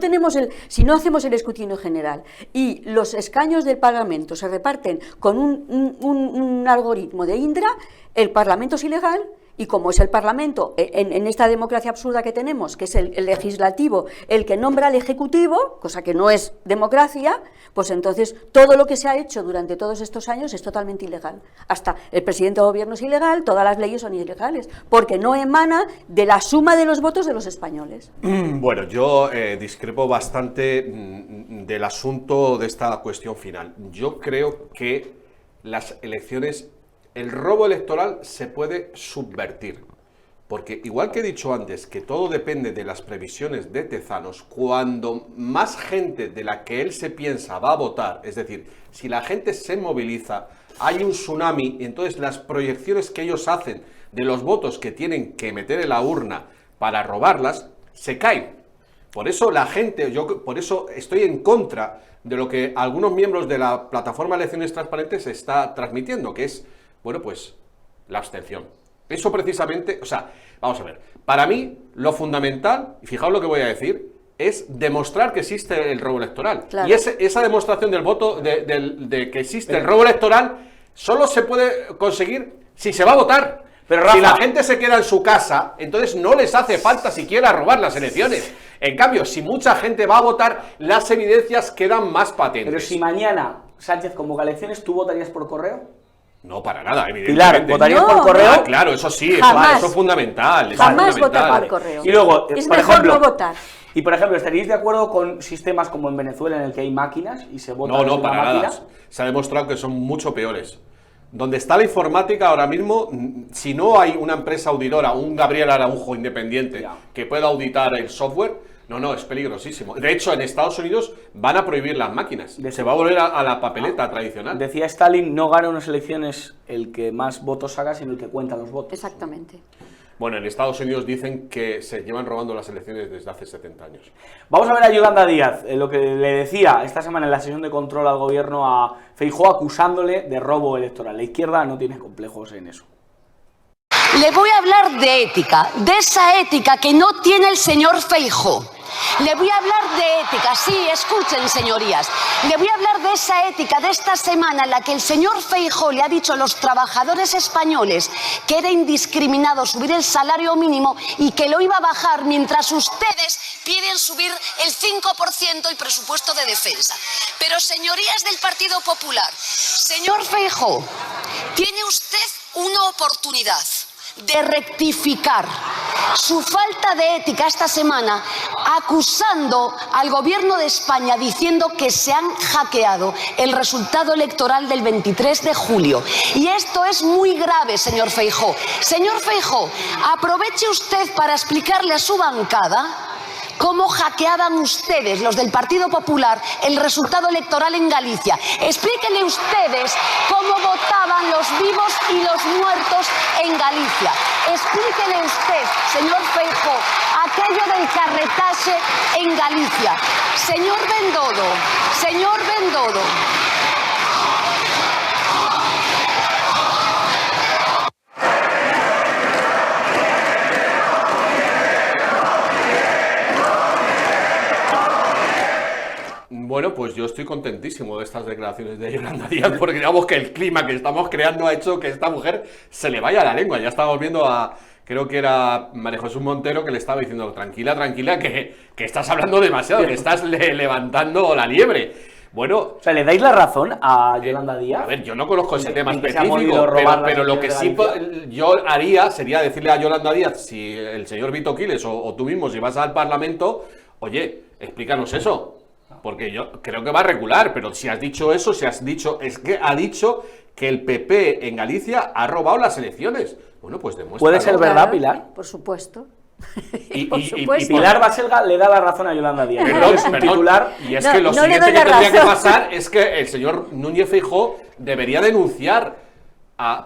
S3: hacemos el escrutinio general y los escaños del Parlamento se reparten con un algoritmo de Indra, el Parlamento es ilegal. Y como es el Parlamento, en esta democracia absurda que tenemos, que es el legislativo el que nombra al Ejecutivo, cosa que no es democracia, pues entonces todo lo que se ha hecho durante todos estos años es totalmente ilegal. Hasta el presidente de gobierno es ilegal, todas las leyes son ilegales, porque no emana de la suma de los votos de los españoles.
S2: Bueno, yo discrepo bastante del asunto de esta cuestión final. Yo creo que las elecciones, el robo electoral se puede subvertir. Porque igual que he dicho antes que todo depende de las previsiones de Tezanos, cuando más gente de la que él se piensa va a votar, es decir, si la gente se moviliza, hay un tsunami, y entonces las proyecciones que ellos hacen de los votos que tienen que meter en la urna para robarlas, se caen. Por eso la gente, por eso estoy en contra de lo que algunos miembros de la plataforma Elecciones Transparentes está transmitiendo, que es, bueno, pues, la abstención. Eso precisamente, o sea, vamos a ver, para mí lo fundamental, y fijaos lo que voy a decir, es demostrar que existe el robo electoral.
S3: Claro.
S2: Y esa demostración del voto, de que existe el robo electoral, solo se puede conseguir si se va a votar.
S1: Pero, Rafa,
S2: si la gente se queda en su casa, entonces no les hace falta siquiera robar las elecciones. En cambio, si mucha gente va a votar, las evidencias quedan más patentes.
S1: Pero si mañana Sánchez convoca elecciones, ¿tú votarías por correo?
S2: No, para nada, evidentemente.
S1: Pilar, ¿votarías
S3: No,
S1: por correo?
S2: Ah, claro, eso sí,
S3: Jamás.
S2: eso es fundamental. eso es
S3: Jamás
S2: fundamental.
S3: votar por correo.
S1: Y luego,
S3: Es
S1: por
S3: mejor
S1: ejemplo,
S3: no votar.
S1: Y por ejemplo, ¿estaríais de acuerdo con sistemas como en Venezuela en el que hay máquinas y se vota
S2: No,
S1: desde
S2: no,
S1: una
S2: para
S1: máquina?
S2: nada. Se ha demostrado que son mucho peores. Donde está la informática ahora mismo, si no hay una empresa audidora, un Gabriel Araujo independiente
S1: Ya.
S2: que pueda auditar el software, no, es peligrosísimo. De hecho, en Estados Unidos van a prohibir las máquinas. Se va a volver a la papeleta tradicional.
S1: Decía Stalin, no gana unas elecciones el que más votos haga, sino el que cuenta los votos.
S3: Exactamente.
S2: Bueno, en Estados Unidos dicen que se llevan robando las elecciones desde hace 70 años.
S1: Vamos a ver a Yolanda Díaz, lo que le decía esta semana en la sesión de control al gobierno a Feijóo, acusándole de robo electoral. La izquierda no tiene complejos en eso.
S4: Le voy a hablar de ética, de esa ética que no tiene el señor Feijóo. Le voy a hablar de ética, sí, escuchen, señorías. Le voy a hablar de esa ética de esta semana en la que el señor Feijóo le ha dicho a los trabajadores españoles que era indiscriminado subir el salario mínimo y que lo iba a bajar mientras ustedes piden subir el 5% el presupuesto de defensa. Pero, señorías del Partido Popular, señor Feijóo, tiene usted una oportunidad de rectificar su falta de ética esta semana, acusando al gobierno de España diciendo que se han hackeado el resultado electoral del 23 de julio. Y esto es muy grave, señor Feijóo. Señor Feijóo, aproveche usted para explicarle a su bancada cómo hackeaban ustedes, los del Partido Popular, el resultado electoral en Galicia. Explíquenle ustedes cómo votaban los vivos y los muertos en Galicia. Explíquele usted, señor Feijóo, aquello del carretaje en Galicia. Señor Bendodo.
S2: Bueno, pues yo estoy contentísimo de estas declaraciones de Yolanda Díaz, porque digamos que el clima que estamos creando ha hecho que esta mujer se le vaya la lengua. Ya estamos viendo a, creo que era María Jesús Montero, que le estaba diciendo, tranquila, que estás hablando demasiado, que estás levantando la liebre. Bueno,
S1: O sea, ¿le dais la razón a Yolanda Díaz?
S2: a ver, yo no conozco ese tema
S1: en que se ha
S2: específico,
S1: podido robar
S2: pero
S1: las
S2: lo que
S1: elecciones
S2: sí
S1: de Galicia.
S2: yo haría sería decirle a Yolanda Díaz, si el señor Vito Quiles o tú mismo, si vas al Parlamento, oye, explícanos eso. Porque yo creo que va a recular, pero si has dicho eso, es que ha dicho que el PP en Galicia ha robado las elecciones. Bueno, pues demuestra.
S1: Puede ser verdad, Pilar.
S3: Por supuesto.
S2: Por
S1: Y Pilar Baselga le da la razón a Yolanda Díaz.
S2: Perdón,
S1: Es un
S2: perdón.
S1: titular.
S2: Y es
S3: No,
S2: que lo
S3: no le
S2: siguiente
S3: doy
S2: que
S3: la
S2: tendría que
S3: razón.
S2: pasar es que el señor Núñez Feijóo debería denunciar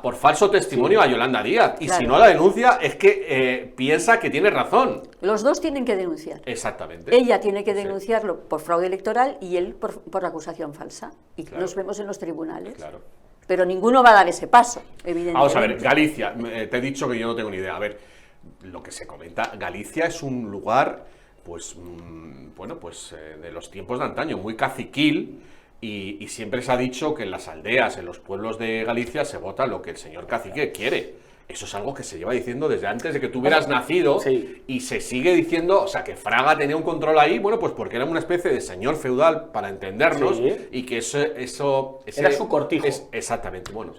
S2: por falso testimonio a Yolanda Díaz. Y si
S3: Claro.
S2: no la denuncia, es que piensa que tiene razón.
S3: Los dos tienen que denunciar.
S2: Exactamente.
S3: Ella tiene que
S2: Sí.
S3: denunciarlo por fraude electoral y él por acusación falsa. Y
S2: Claro.
S3: nos vemos en los tribunales.
S2: Claro.
S3: Pero ninguno va a dar ese paso, evidentemente.
S2: Vamos a ver, Galicia, te he dicho que yo no tengo ni idea. A ver, lo que se comenta, Galicia es un lugar, pues, bueno, pues de los tiempos de antaño, muy caciquil, y siempre se ha dicho que en las aldeas, en los pueblos de Galicia, se vota lo que el señor cacique quiere. Eso es algo que se lleva diciendo desde antes de que tú hubieras nacido,
S1: Sí.
S2: y se sigue diciendo, o sea, que Fraga tenía un control ahí, bueno, pues porque era una especie de señor feudal, para entendernos,
S1: Sí.
S2: y que
S1: Era su cortijo.
S2: Exactamente, bueno,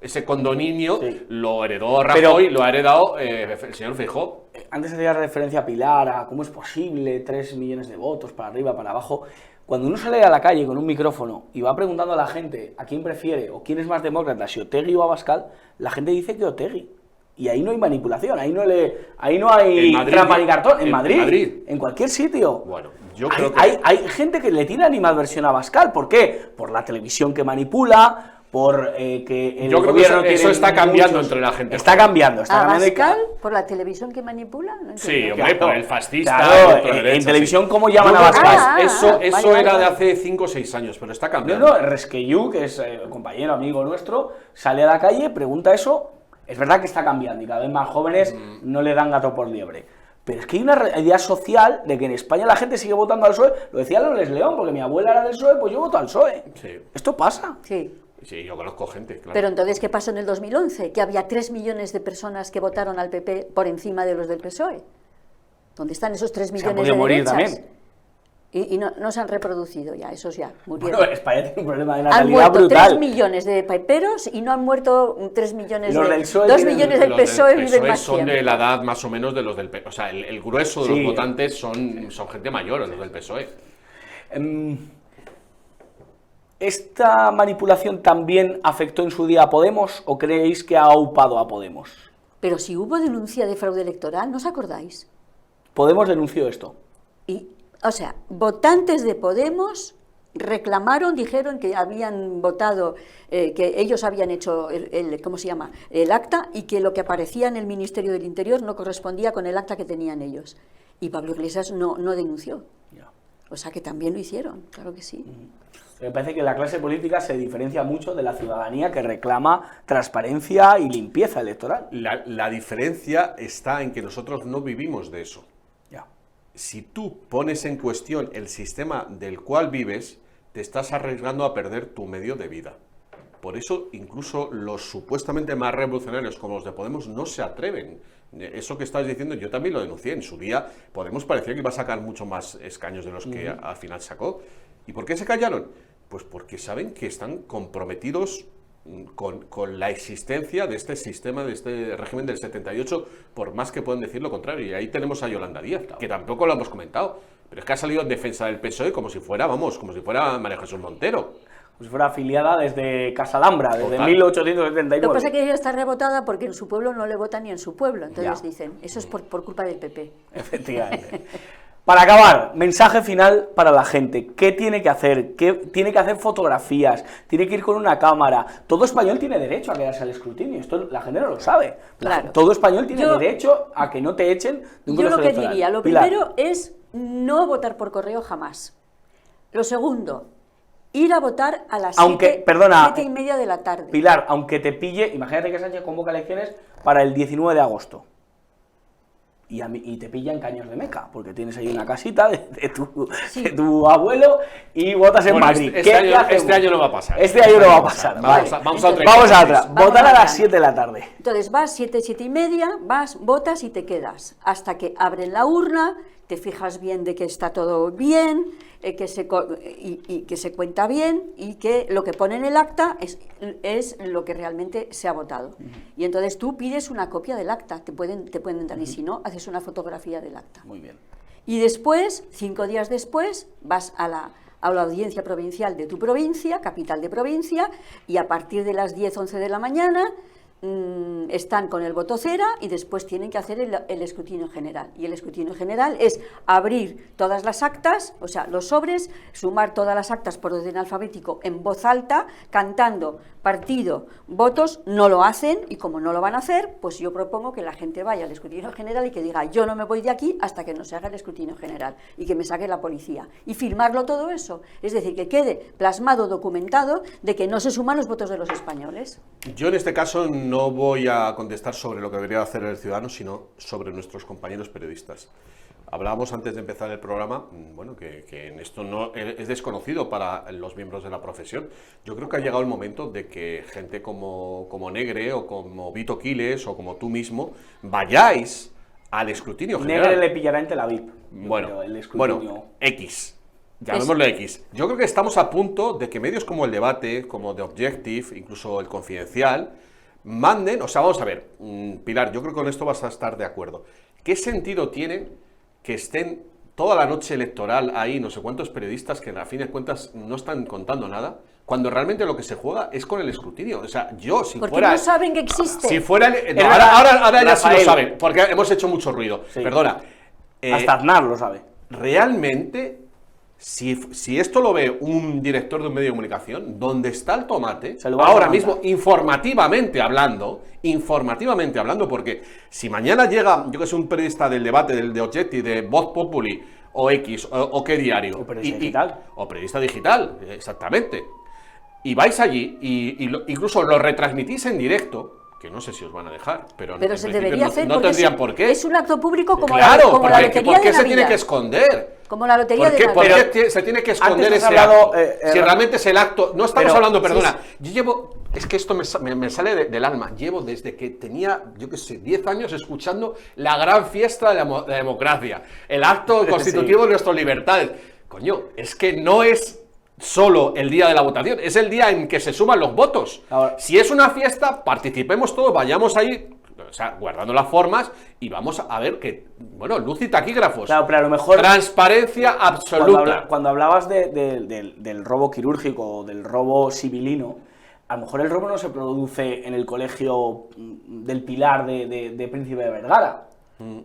S2: ese condominio
S1: Sí.
S2: lo heredó Rajoy, lo ha heredado el señor Feijóo.
S1: Antes hacía referencia a Pilar, a cómo es posible 3 millones de votos para arriba, para abajo. Cuando uno sale a la calle con un micrófono y va preguntando a la gente a quién prefiere o quién es más demócrata, si Otegi o Abascal, la gente dice que Otegi. Y ahí no hay manipulación, ahí no hay
S2: En Madrid,
S1: trampa ni cartón. En Madrid,
S2: Madrid.
S1: en cualquier sitio.
S2: Bueno, yo
S1: Hay,
S2: creo que...
S1: hay gente que le tiene animadversión a Abascal. ¿Por qué? Por la televisión que manipula, por que el
S2: Yo creo que
S1: gobierno
S2: eso
S1: tiene
S2: está cambiando
S1: muchos-
S2: entre la gente
S1: Está
S2: joven.
S1: cambiando, está cambiando.
S3: ¿Abascal por la televisión que manipula? No
S2: Sí,
S3: entiendo.
S2: hombre, por el fascista.
S1: Claro,
S2: el ultraderecha,
S1: en
S2: sí.
S1: televisión, ¿cómo llaman
S2: Yo
S1: a
S2: creo que
S1: Abascal?
S2: Eso
S3: vale,
S2: era
S3: vale,
S2: de
S3: vale.
S2: hace 5 o 6 años, pero está
S1: No,
S2: cambiando.
S1: no, Resqueyú, que es compañero, amigo nuestro, sale a la calle, pregunta eso. Es verdad que está cambiando y cada vez más jóvenes no le dan gato por liebre. Pero es que hay una realidad social de que en España la gente sigue votando al PSOE. Lo decía Loles León, porque mi abuela era del PSOE, pues yo voto al PSOE.
S2: Sí.
S1: Esto pasa.
S3: Sí.
S2: Sí, yo conozco gente, claro.
S3: Pero entonces, ¿qué pasó en el 2011? Que había 3 millones de personas que votaron al PP por encima de los del PSOE. ¿Dónde están esos 3
S1: Se han
S3: millones
S1: podido
S3: de
S1: morir
S3: derechas?
S1: también.
S3: Y no se han reproducido ya, esos ya murieron.
S1: Bueno, España tiene un problema de
S3: Han
S1: natalidad
S3: muerto
S1: brutal.
S3: 3 millones de paperos y no han muerto 3 millones
S1: Los
S3: de...
S1: del PSOE
S3: 2
S1: tienen-
S3: millones del
S2: Los del
S3: PSOE viven más
S2: son
S3: tiempo.
S2: de la edad más o menos de los del PSOE. O sea, el grueso de
S1: Sí.
S2: los votantes son gente mayor, los del PSOE.
S1: ¿Esta manipulación también afectó en su día a Podemos o creéis que ha aupado a Podemos?
S3: Pero si hubo denuncia de fraude electoral, ¿no os acordáis?
S1: Podemos denunció esto.
S3: Y, o sea, votantes de Podemos reclamaron, dijeron que habían votado, que ellos habían hecho ¿cómo se llama?, el acta, y que lo que aparecía en el Ministerio del Interior no correspondía con el acta que tenían ellos. Y Pablo Iglesias no denunció.
S1: Ya.
S3: O sea que también lo hicieron, claro que sí.
S1: Me parece que la clase política se diferencia mucho de la ciudadanía que reclama transparencia y limpieza electoral.
S2: La diferencia está en que nosotros no vivimos de eso.
S1: Ya.
S2: Si tú pones en cuestión el sistema del cual vives, te estás arriesgando a perder tu medio de vida. Por eso, incluso los supuestamente más revolucionarios como los de Podemos no se atreven. Eso que estás diciendo, yo también lo denuncié. En su día, Podemos parecía que iba a sacar mucho más escaños de los que al final sacó. ¿Y por qué se callaron? Pues porque saben que están comprometidos con la existencia de este sistema, de este régimen del 78, por más que puedan decir lo contrario. Y ahí tenemos a Yolanda Díaz, que tampoco lo hemos comentado, pero es que ha salido en defensa del PSOE como si fuera, como si fuera María Jesús Montero.
S1: Como si fuera afiliada desde Casalambra, desde
S2: Total.
S1: 1879.
S3: Lo que pasa es que ella está rebotada porque en su pueblo no le votan ni en su pueblo. Entonces
S1: Ya.
S3: dicen, eso es por culpa del PP.
S1: Efectivamente. Para acabar, mensaje final para la gente. ¿Qué tiene que hacer? ¿Qué tiene que hacer? Fotografías, tiene que ir con una cámara. Todo español tiene derecho a quedarse al escrutinio. Esto la gente no lo sabe.
S3: Claro.
S1: Todo español tiene derecho a que no te echen de un
S3: Yo lo
S1: colegio
S3: que
S1: electoral.
S3: diría, lo
S1: Pilar.
S3: primero es no votar por correo jamás. Lo segundo, ir a votar a las
S1: Aunque,
S3: 7:30 de la tarde.
S1: Pilar, aunque te pille, imagínate que Sánchez convoca elecciones para el 19 de agosto. Y te pilla en Caños de Meca, porque tienes ahí una casita de tu abuelo y votas en
S2: Bueno,
S1: Madrid.
S2: este
S1: ¿Qué
S2: año,
S1: hacemos?
S2: este año no va a pasar.
S1: Este año no va a pasar.
S2: Vamos
S1: vale.
S2: vamos a otra.
S1: Vamos a otra.
S3: Vamos
S1: Votar a
S3: a
S1: las
S3: otra.
S1: 7 de la tarde.
S3: Entonces vas 7:30, vas, votas y te quedas. Hasta que abren la urna, te fijas bien de que está todo bien, que se cuenta bien y que lo que pone en el acta es lo que realmente se ha votado. Y entonces tú pides una copia del acta, te pueden dar, y si no, haces una fotografía del acta.
S1: Muy bien.
S3: Y después, 5 días después, vas a la audiencia provincial de tu provincia, capital de provincia, y a partir de las 10, 11 de la mañana están con el voto cera y después tienen que hacer el escrutinio general. Y el escrutinio general es abrir todas las actas, o sea, los sobres, sumar todas las actas por orden alfabético en voz alta, cantando partido, votos. No lo hacen, y como no lo van a hacer, pues yo propongo que la gente vaya al escrutinio general y que diga, yo no me voy de aquí hasta que no se haga el escrutinio general y que me saque la policía. Y firmarlo todo eso. Es decir, que quede plasmado, documentado, de que no se suman los votos de los españoles.
S2: Yo en este caso no voy a contestar sobre lo que debería hacer el ciudadano, sino sobre nuestros compañeros periodistas. Hablábamos antes de empezar el programa, bueno, que en esto no es desconocido para los miembros de la profesión. Yo creo que ha llegado el momento de que gente como Negre o como Vito Quiles o como tú mismo vayáis al escrutinio general.
S1: Negre le pillará en Tel Aviv.
S2: Bueno,
S1: el escrutinio...
S2: bueno, X. Llamémoslo X. Yo creo que estamos a punto de que medios como El Debate, como The Objective, incluso El Confidencial, manden, o sea, vamos a ver, Pilar, yo creo que con esto vas a estar de acuerdo. ¿Qué sentido tiene que estén toda la noche electoral ahí no sé cuántos periodistas que a fin de cuentas no están contando nada, cuando realmente lo que se juega es con el escrutinio? O sea, yo si
S3: Porque
S2: fuera...
S3: no saben que existe.
S2: Si fuera... no,
S1: verdad,
S2: ahora ya sí lo
S1: Rafael.
S2: saben, porque hemos hecho mucho ruido.
S1: Sí.
S2: Perdona.
S1: Hasta Aznar lo sabe.
S2: Realmente, si esto lo ve un director de un medio de comunicación, ¿dónde está el tomate?
S1: Se lo va a
S2: Ahora
S1: demandar.
S2: mismo, informativamente hablando, porque si mañana llega, yo que soy un periodista del Debate, del de Objective, de Voz Populi, o X, o qué diario.
S1: O periodista digital.
S2: O periodista digital, exactamente. Y vais allí, incluso lo retransmitís en directo, que no sé si os van a dejar, pero en
S3: se
S2: principio
S3: debería
S2: no,
S3: hacer
S2: no
S3: porque
S2: tendrían por qué.
S3: es un acto público como
S2: Claro,
S3: la lotería
S2: ¿por qué
S3: de
S2: se tiene
S3: Navidad.
S2: que esconder?
S3: Como la lotería
S2: ¿Por
S3: de
S2: qué,
S3: Navidad.
S2: por qué se tiene que esconder
S1: Antes has
S2: ese
S1: hablado,
S2: acto? Si realmente es el acto... No estamos
S1: pero-
S2: hablando, perdona.
S3: sí,
S2: Yo llevo... Es que esto me sale del alma. Llevo desde que tenía, yo qué sé, 10 años escuchando la gran fiesta de la democracia. El acto constitutivo de nuestras libertades. Coño, es que no es solo el día de la votación, es el día en que se suman los votos.
S1: Ahora-
S2: Si es una fiesta, participemos todos, vayamos ahí... O sea, guardando las formas y vamos a ver que, bueno, luz y taquígrafos.
S1: Claro, pero a lo mejor...
S2: Transparencia absoluta.
S1: Cuando hablabas del robo quirúrgico o del robo civilino, a lo mejor el robo no se produce en el colegio del Pilar de Príncipe de Vergara,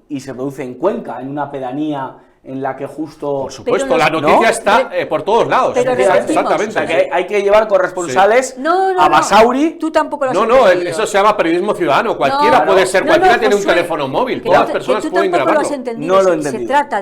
S1: y se produce en Cuenca, en una pedanía en la que justo...
S2: Por supuesto,
S3: Pero
S2: la
S3: los-
S2: noticia
S1: ¿no?
S2: está por todos lados.
S3: Pero
S2: Exactamente.
S3: repetimos.
S1: O sea, que hay que llevar corresponsales a Basauri.
S3: Tú tampoco lo has
S2: No, no,
S3: entendido.
S2: eso se llama periodismo ciudadano. Cualquiera
S3: No,
S2: puede ser,
S3: no,
S2: cualquiera
S3: no,
S2: tiene un
S3: Josué,
S2: teléfono móvil.
S3: que
S2: Todas
S3: no
S2: las
S3: te-
S2: personas
S3: que tú
S2: pueden
S3: tampoco lo
S2: grabarlo.
S3: has entendido.
S1: No lo he
S3: Se
S1: entendido.
S3: trata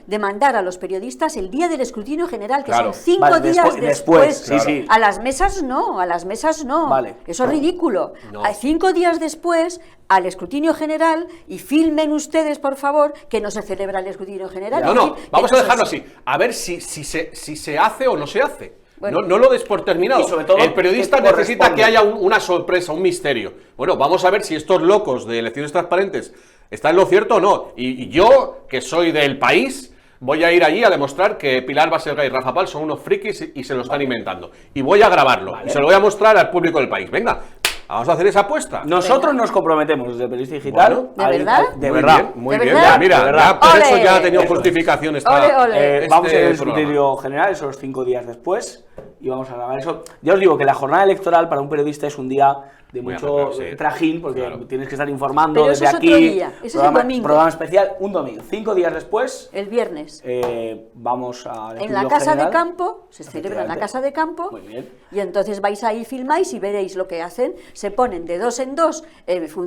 S3: de mandar a los periodistas el día del escrutinio general, que
S2: Claro.
S3: son 5
S1: Vale,
S3: días
S1: después, sí,
S2: claro.
S1: sí.
S3: A las mesas no, a las mesas no.
S1: Vale.
S3: Eso es ridículo.
S2: No.
S3: 5 días después al escrutinio general, y filmen ustedes, por favor, que no se celebra el escrutinio general.
S2: No,
S3: Es
S2: no,
S3: decir, que
S2: vamos
S3: no
S2: a
S3: se-
S2: dejarlo así. A ver si se hace o no se hace.
S3: Bueno.
S2: No lo des por terminado.
S1: Y sobre todo,
S2: el periodista
S1: que
S2: necesita
S1: corresponde.
S2: que haya una sorpresa, un misterio. Bueno, vamos a ver si estos locos de elecciones transparentes están en lo cierto o no. Y yo, que soy del país, voy a ir allí a demostrar que Pilar Baselga y Rafa Pal son unos frikis y se lo están inventando. Y voy a grabarlo.
S1: Vale.
S2: Y se lo voy a mostrar al público del país. Venga, vamos a hacer esa apuesta.
S1: Nosotros nos comprometemos desde Periodista Digital.
S2: Bueno,
S3: ¿de verdad?
S1: De
S2: Muy
S1: verdad.
S2: bien, muy
S3: ¿De
S2: bien.
S3: verdad?
S2: Mira,
S1: De verdad.
S2: ya por eso
S3: ¡Ole!
S2: ya ha tenido
S1: Eso es.
S2: justificación esta.
S3: ¡Ole, ole!
S1: Vamos a ir al
S2: programa.
S1: escrutinio general, esos 5 días después, y vamos a grabar eso. Ya os digo que la jornada electoral para un periodista es un día de
S2: Muy
S1: mucho
S2: ajetreado, sí.
S1: trajín, porque
S2: Claro.
S1: tienes que estar informando
S3: Pero
S1: desde
S3: eso es
S1: aquí.
S3: otro día, ese es el domingo.
S1: Programa especial, un domingo. 5 días después,
S3: El viernes.
S1: vamos a...
S3: En la casa de campo, se celebra en la
S1: Efectivamente.
S3: casa de campo,
S1: Muy bien.
S3: y entonces vais ahí, filmáis y veréis lo que hacen. Se ponen de 2 en 2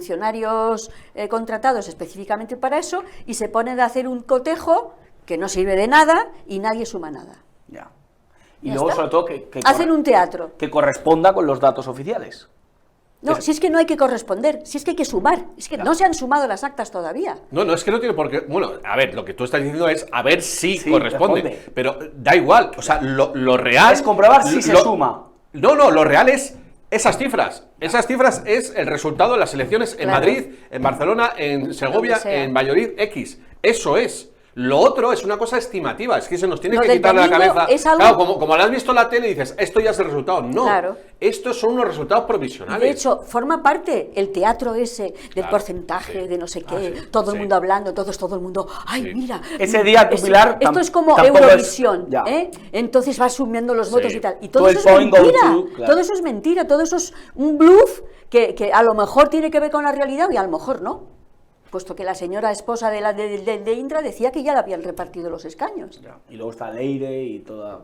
S3: funcionarios contratados específicamente para eso, y se ponen a hacer un cotejo que no sirve de nada y nadie suma nada.
S1: Ya. Y
S3: Ya
S1: luego,
S3: está.
S1: sobre todo, que
S3: Hacen un teatro.
S1: que corresponda con los datos oficiales.
S3: No, si es que no hay que corresponder, si es que hay que sumar, es que no se han sumado las actas todavía.
S2: No, no, es que no tiene por qué. Bueno, a ver, lo que tú estás diciendo es a ver si
S1: Sí,
S2: corresponde.
S1: responde.
S2: Pero da igual. O sea, lo real.
S1: Es comprobar si se
S2: lo-
S1: suma.
S2: No, no, lo real es esas cifras. Esas cifras es el resultado de las elecciones en
S3: Claro.
S2: Madrid, en Barcelona, en Segovia,
S3: Donde sea.
S2: en Valladolid, X. Eso es. Lo otro es una cosa estimativa, es que se nos tiene
S3: Lo
S2: que
S3: del
S2: quitar de la
S3: domingo
S2: cabeza.
S3: es algo-
S2: Claro, como lo has visto en la tele y dices, esto ya es el resultado. No,
S3: Claro.
S2: estos son unos resultados
S3: Y
S2: provisionales.
S3: de hecho, forma parte el teatro ese del
S2: Claro,
S3: porcentaje,
S2: sí.
S3: de no sé qué,
S2: sí,
S3: todo el
S2: sí.
S3: mundo hablando, todo el mundo, ¡ay,
S2: Sí.
S3: mira!
S1: Ese día tu Pilar
S3: Esto es como
S1: tampoco es-
S3: Eurovisión,
S1: ya.
S3: ¿eh? Entonces va sumiendo los votos
S2: Sí.
S3: y tal. Y
S1: Todo
S3: todo
S1: el
S3: eso es
S1: point go
S3: mentira,
S1: to, claro.
S3: todo eso es mentira, todo eso es un bluff que a lo mejor tiene que ver con la realidad y a lo mejor no. Puesto que la señora esposa de Indra decía que ya le habían repartido los escaños.
S1: Ya. Y luego está Leire y toda...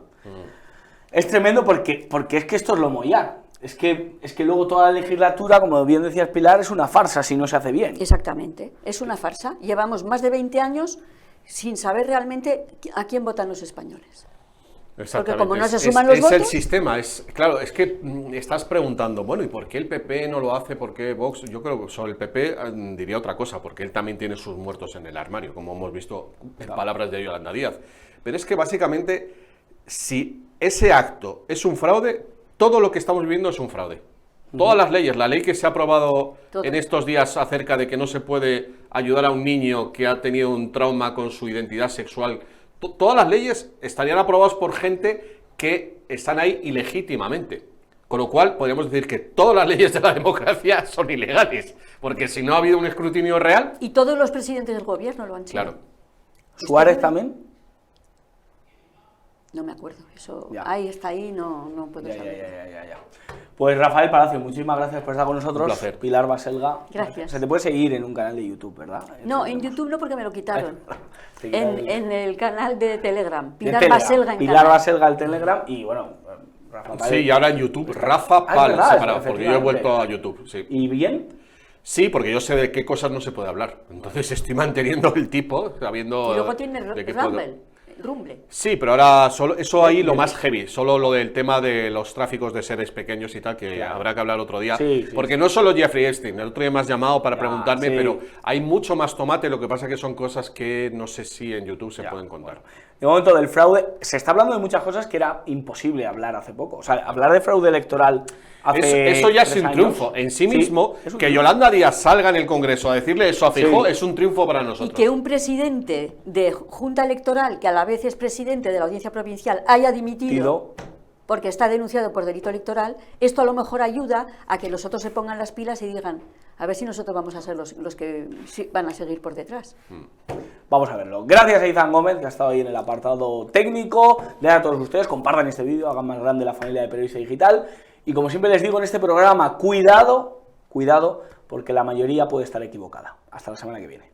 S1: Es tremendo porque es que esto es lo mollar. Es que luego toda la legislatura, como bien decías Pilar, es una farsa si no se hace bien.
S3: Exactamente, es una farsa. Llevamos más de 20 años sin saber realmente a quién votan los españoles.
S2: Exactamente.
S3: como no se
S2: Es-
S3: suman los
S2: es el
S3: votos.
S2: sistema, claro, es que estás preguntando, bueno, ¿y por qué el PP no lo hace? ¿Por qué Vox? Yo creo que sobre el PP diría otra cosa, porque él también tiene sus muertos en el armario, como hemos visto en palabras de Yolanda Díaz. Pero es que básicamente, si ese acto es un fraude, todo lo que estamos viviendo es un fraude. Todas las leyes, la ley que se ha aprobado
S3: Todo.
S2: en estos días acerca de que no se puede ayudar a un niño que ha tenido un trauma con su identidad sexual, todas las leyes estarían aprobadas por gente que están ahí ilegítimamente. Con lo cual, podríamos decir que todas las leyes de la democracia son ilegales, porque si no ha habido un escrutinio real,
S3: Y todos los presidentes del gobierno lo han sido.
S2: claro.
S1: Suárez también.
S3: No me acuerdo, eso
S1: Ya.
S3: ahí está ahí, no puedo
S1: Ya.
S3: saber.
S1: Pues Rafael Palacio, muchísimas gracias por estar con nosotros.
S2: Un placer.
S1: Pilar Baselga.
S3: Gracias.
S1: Se te puede seguir en un canal de YouTube, ¿verdad?
S3: No, en YouTube no, porque me lo quitaron.
S1: Te quitaron
S3: En el canal de Telegram,
S1: de
S3: Pilar
S1: Telegram.
S3: Baselga en
S1: Pilar
S3: canal.
S1: Baselga el Telegram y bueno, Rafa
S2: Sí, y ahora en YouTube, Rafa
S1: Ah, es
S2: Pal,
S1: verdad,
S2: separado, porque yo he
S1: efectivamente.
S2: vuelto a YouTube, sí.
S1: ¿Y bien?
S2: Sí, porque yo sé de qué cosas no se puede hablar. Entonces estoy manteniendo el tipo, sabiendo...
S3: Y luego tiene
S2: de qué puedo-
S3: Rumble.
S2: Sí, pero ahora solo eso ahí lo más heavy, solo lo del tema de los tráficos de seres pequeños y tal, que
S1: Claro.
S2: habrá que hablar otro día.
S1: Sí, sí,
S2: porque no solo Jeffrey Epstein, el otro día me has llamado para
S1: Ya,
S2: preguntarme,
S1: sí.
S2: pero hay mucho más tomate, lo que pasa que son cosas que no sé si en YouTube se
S1: Ya,
S2: pueden contar.
S1: De momento del fraude, se está hablando de muchas cosas que era imposible hablar hace poco. O sea, hablar de fraude electoral hace
S2: Eso ya es
S1: 3
S2: un
S1: años,
S2: triunfo en sí mismo.
S1: es un
S2: Que
S1: triunfo.
S2: Yolanda Díaz salga en el Congreso a decirle eso a Feijóo
S1: Sí.
S2: es un triunfo para
S3: Y
S2: nosotros.
S3: que un presidente de Junta Electoral, que a la vez es presidente de la Audiencia Provincial, haya dimitido porque está denunciado por delito electoral, esto a lo mejor ayuda a que los otros se pongan las pilas y digan, a ver si nosotros vamos a ser los que van a seguir por detrás.
S1: Vamos a verlo. Gracias a Izan Gómez, que ha estado ahí en el apartado técnico. Gracias a todos ustedes, compartan este vídeo, hagan más grande la familia de Periodista Digital. Y como siempre les digo en este programa, cuidado, porque la mayoría puede estar equivocada. Hasta la semana que viene.